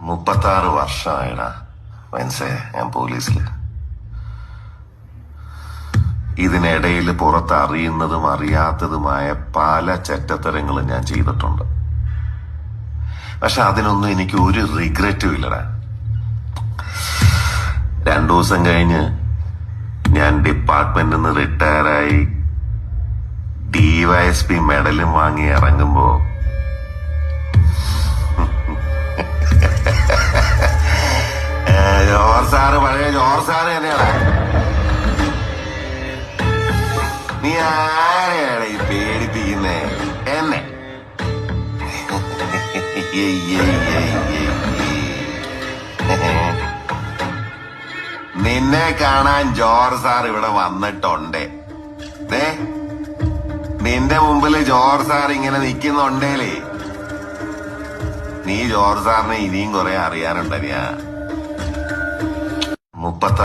36 വർഷമായിടാ മനസ്സേ ഞാൻ പോലീസില്. ഇതിനിടയിൽ പുറത്ത് അറിയുന്നതും അറിയാത്തതുമായ പല ചെറ്റത്തരങ്ങളും ഞാൻ ചെയ്തിട്ടുണ്ട്. പക്ഷെ അതിനൊന്നും എനിക്ക് ഒരു റിഗ്രറ്റും ഇല്ലടാ. 2 ദിവസം കഴിഞ്ഞ് ഞാൻ ഡിപ്പാർട്ട്മെന്റിൽ നിന്ന് റിട്ടയറായി DYSP മെഡലും വാങ്ങി ഇറങ്ങുമ്പോ പഴയ ജോർ സാറ് തന്നെയാണ്. നീ ആരെയാണ് ഈ പേടിപ്പിക്കുന്നേ എന്നെ? നിന്നെ കാണാൻ ജോർ സാർ ഇവിടെ വന്നിട്ടുണ്ട്. നിന്റെ മുമ്പില് ജോർ സാർ ഇങ്ങനെ നിക്കുന്നുണ്ടേലേ നീ ജോർ സാറിനെ ഇനിയും കുറെ അറിയാനുണ്ടറിയാ. 36